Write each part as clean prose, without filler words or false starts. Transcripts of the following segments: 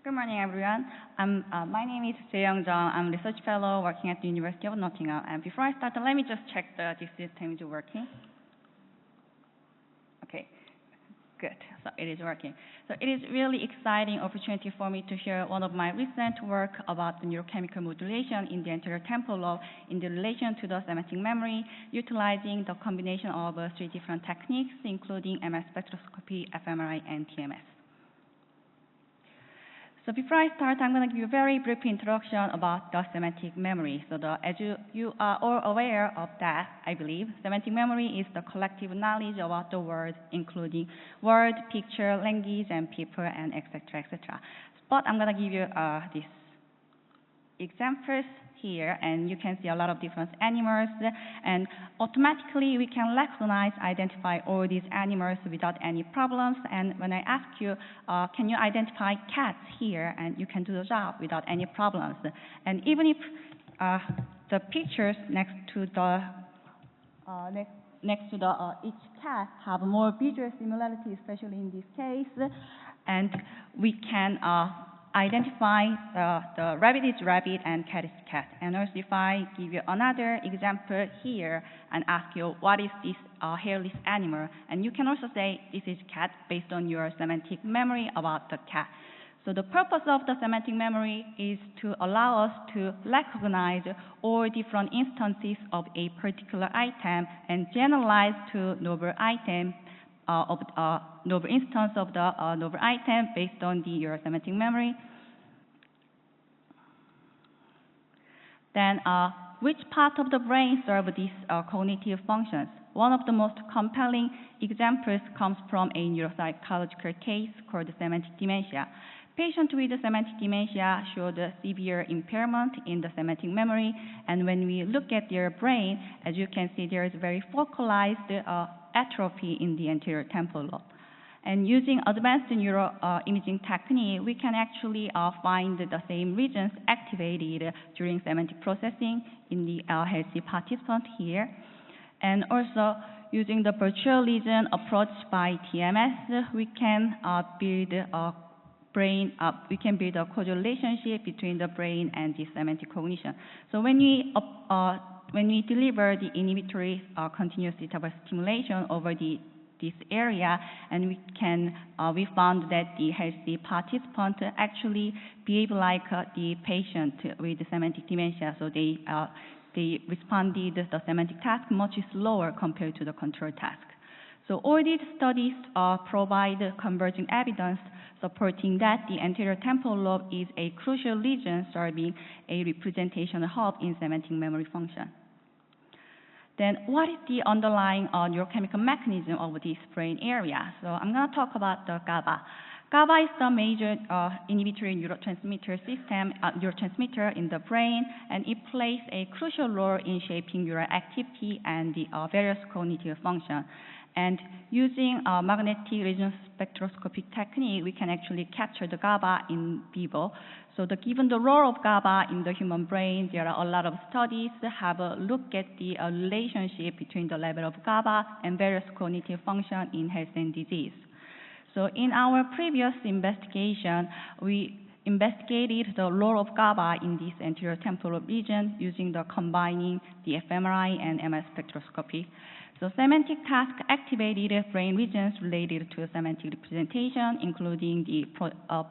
Good morning, everyone. My name is JeYoung. I'm a research fellow working at the University of Nottingham. And before I start, let me just check that this system is working. Okay, good. So it is working. So it is really exciting opportunity for me to share one of my recent work about the neurochemical modulation in the anterior temporal lobe in the relation to the semantic memory, utilizing the combination of three different techniques, including MS spectroscopy, Fmri, and TMS. So before I start, I'm going to give you a very brief introduction about the semantic memory. So as you are all aware of that, I believe, semantic memory is the collective knowledge about the world, including word, picture, language, and people, and etc., etc. But I'm going to give you these examples here, and you can see a lot of different animals, and automatically we can recognize, identify all these animals without any problems. And when I ask you, can you identify cats here, and you can do the job without any problems. And even if the pictures next to the each cat have more visual similarity, especially in this case, and we can identify the rabbit is rabbit and cat is cat. And also if I give you another example here and ask you what is this hairless animal, and you can also say this is cat based on your semantic memory about the cat. So the purpose of the semantic memory is to allow us to recognize all different instances of a particular item and generalize to novel item novel instance of the novel item based on your semantic memory. Then, which part of the brain serve these cognitive functions? One of the most compelling examples comes from a neuropsychological case called semantic dementia. Patients with semantic dementia showed a severe impairment in the semantic memory, and when we look at their brain, as you can see, there is very focalized atrophy in the anterior temporal lobe. And using advanced neuroimaging technique, we can actually find the same regions activated during semantic processing in the healthy participant here. And also, using the virtual lesion approach by TMS, we can build a causal relationship between the brain and the semantic cognition. So when we deliver the inhibitory continuous interval stimulation over this area, and we found that the healthy participant actually behave like the patient with the semantic dementia. So they responded the semantic task much slower compared to the control task. So all these studies provide converging evidence supporting that the anterior temporal lobe is a crucial region serving a representational hub in semantic memory function. Then what is the underlying neurochemical mechanism of this brain area? So I'm going to talk about the GABA. GABA is the major inhibitory neurotransmitter in the brain, and it plays a crucial role in shaping neural activity and the various cognitive functions. And using magnetic resonance spectroscopic technique, we can actually capture the GABA in vivo. So given the role of GABA in the human brain, there are a lot of studies that have a look at the relationship between the level of GABA and various cognitive functions in health and disease. So in our previous investigation, we investigated the role of GABA in this anterior temporal region using the combining the Fmri and MS spectroscopy. So semantic task activated brain regions related to semantic representation, including the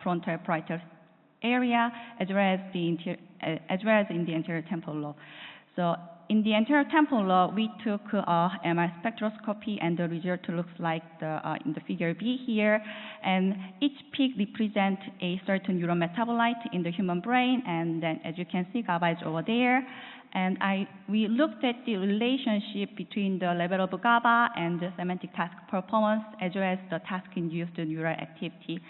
frontal parietal area, as well as in the anterior temporal lobe. So in the anterior temporal lobe, we took MS spectroscopy, and the result looks like in the figure B here. And each peak represents a certain neurometabolite in the human brain, and then as you can see, GABA is over there. And we looked at the relationship between the level of GABA and the semantic task performance, as well as the task-induced neural activity.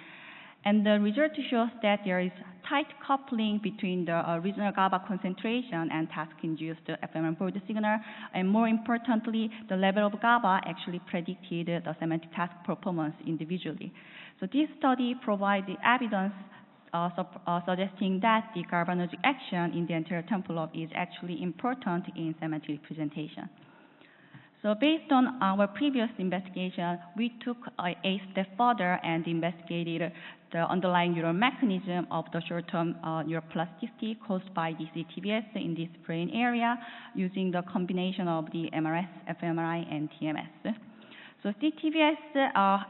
And the result shows that there is tight coupling between the regional GABA concentration and task-induced fMRI board signal. And more importantly, the level of GABA actually predicted the semantic task performance individually. So this study provides the evidence suggesting that the GABAergic action in the anterior temporal lobe is actually important in semantic representation. So based on our previous investigation, we took a step further and investigated the underlying neural mechanism of the short-term neuroplasticity caused by the CTBS in this brain area using the combination of the MRS, Fmri, and TMS. So CTBS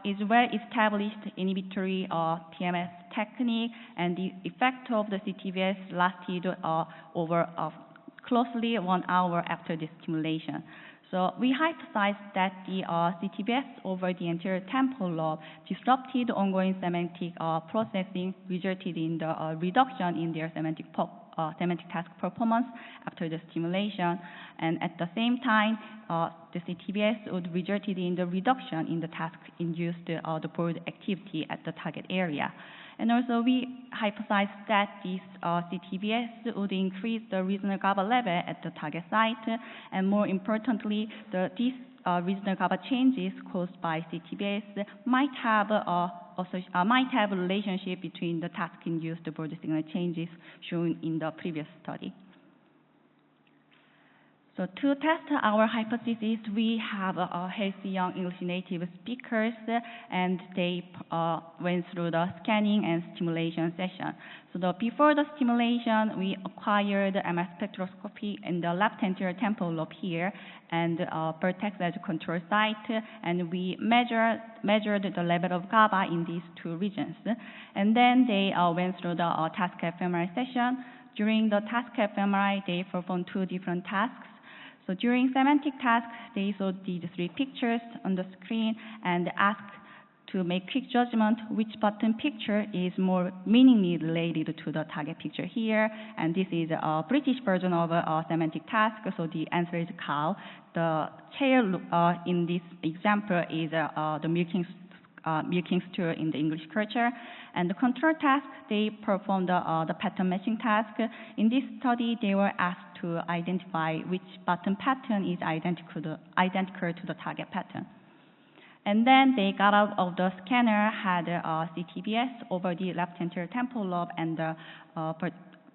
is well-established inhibitory TMS technique, and the effect of the CTBS lasted over closely 1 hour after the stimulation. So we hypothesized that the CTBS over the anterior temporal lobe disrupted ongoing semantic processing, resulted in the reduction in their semantic task performance after the stimulation, and at the same time, the CTBS would resulted in the reduction in the task-induced the board activity at the target area. And also, we hypothesized that this CTBS would increase the regional GABA level at the target site, and more importantly, these regional GABA changes caused by CTBS might have a relationship between the task-induced board signal changes shown in the previous study. So to test our hypothesis, we have healthy young English native speakers, and they went through the scanning and stimulation session. So before the stimulation, we acquired MS spectroscopy in the left anterior temporal lobe here, and vertex as a control site, and we measured the level of GABA in these 2 regions. And then they went through the task Fmri session. During the task Fmri, they performed 2 different tasks. So during semantic task, they saw the 3 pictures on the screen and asked to make quick judgment which button picture is more meaningly related to the target picture here. And this is a British version of a semantic task, so the answer is cow. The chair in this example is the milking stool in the English culture. And the control task, they performed the pattern matching task. In this study, they were asked to identify which button pattern is identical to the target pattern. And then they got out of the scanner, had CTBS over the left anterior temporal lobe and the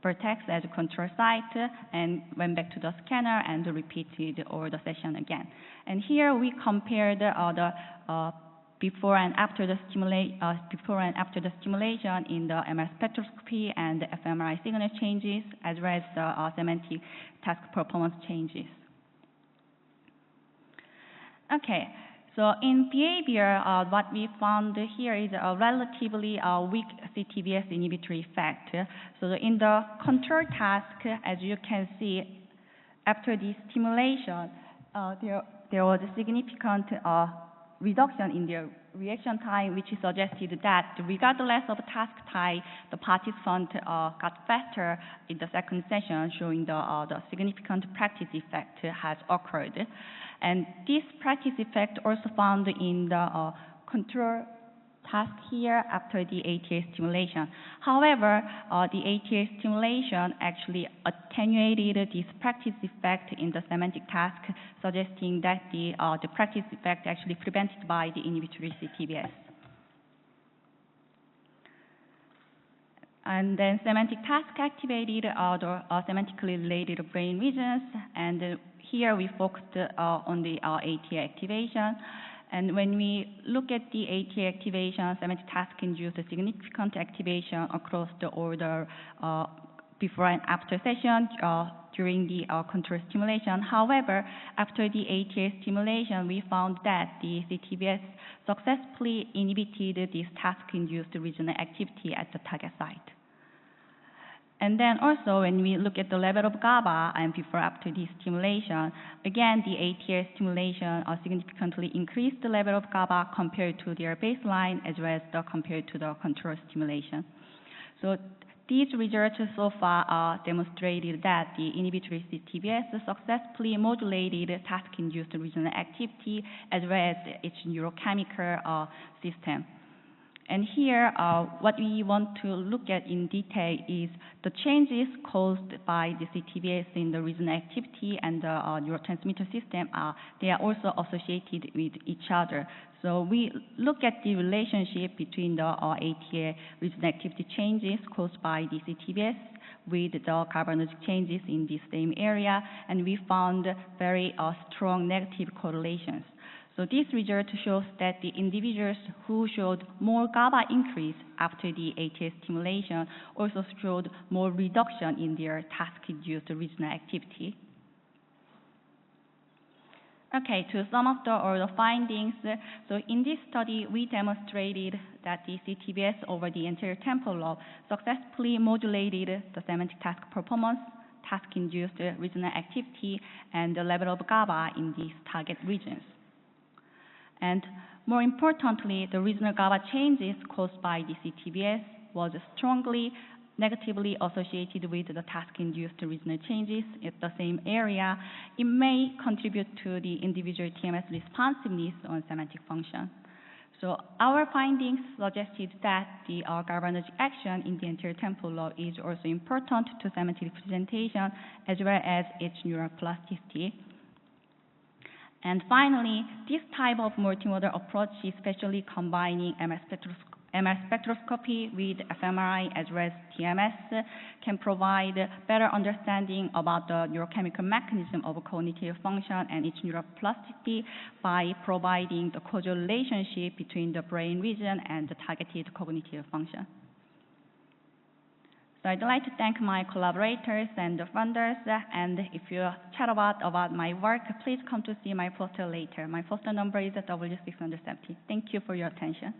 vertex as a control site, and went back to the scanner and repeated over the session again. And here we compared the before and after the stimulation in the MS spectroscopy and the Fmri signal changes, as well as the semantic task performance changes. Okay, so in behavior, what we found here is a relatively weak CTBS inhibitory effect. So in the control task, as you can see, after the stimulation, there was a significant reduction in their reaction time, which suggested that regardless of task type, the participant got faster in the second session, showing the significant practice effect has occurred. And this practice effect also found in the control task here after the ATA stimulation. However, the ATA stimulation actually attenuated this practice effect in the semantic task, suggesting that the practice effect actually prevented by the inhibitory CTBS. And then semantic task activated the semantically related brain regions, and here we focused on the ATA activation. And when we look at the ATA activation, semantic task induced a significant activation across the order before and after session during the control stimulation. However, after the ATA stimulation, we found that the CTBS successfully inhibited this task-induced regional activity at the target site. And then also, when we look at the level of GABA and before after the stimulation, again, the ATA stimulation significantly increased the level of GABA compared to their baseline, as well as compared to the control stimulation. So these results so far demonstrated that the inhibitory CTBS successfully modulated task-induced regional activity, as well as its neurochemical system. And here, what we want to look at in detail is the changes caused by the CTBS in the regional activity and the neurotransmitter system. They are also associated with each other. So we look at the relationship between the ATA regional activity changes caused by the CTBS with the carbonergic changes in the same area, and we found very strong negative correlations. So this result shows that the individuals who showed more GABA increase after the ATS stimulation also showed more reduction in their task-induced regional activity. Okay, to sum up the findings, so in this study, we demonstrated that the CTBS over the anterior temporal lobe successfully modulated the semantic task performance, task-induced regional activity, and the level of GABA in these target regions. And more importantly, the regional GABA changes caused by the CTBS was strongly negatively associated with the task-induced regional changes at the same area. It may contribute to the individual TMS responsiveness on semantic function. So our findings suggested that the GABAergic action in the anterior temporal lobe is also important to semantic representation as well as its neuroplasticity. And finally, this type of multimodal approach, especially combining MR spectroscopy with Fmri as well as TMS, can provide better understanding about the neurochemical mechanism of cognitive function and its neuroplasticity by providing the causal relationship between the brain region and the targeted cognitive function. So I'd like to thank my collaborators and the funders, and if you chat about my work, please come to see my poster later. My poster number is W670. Thank you for your attention.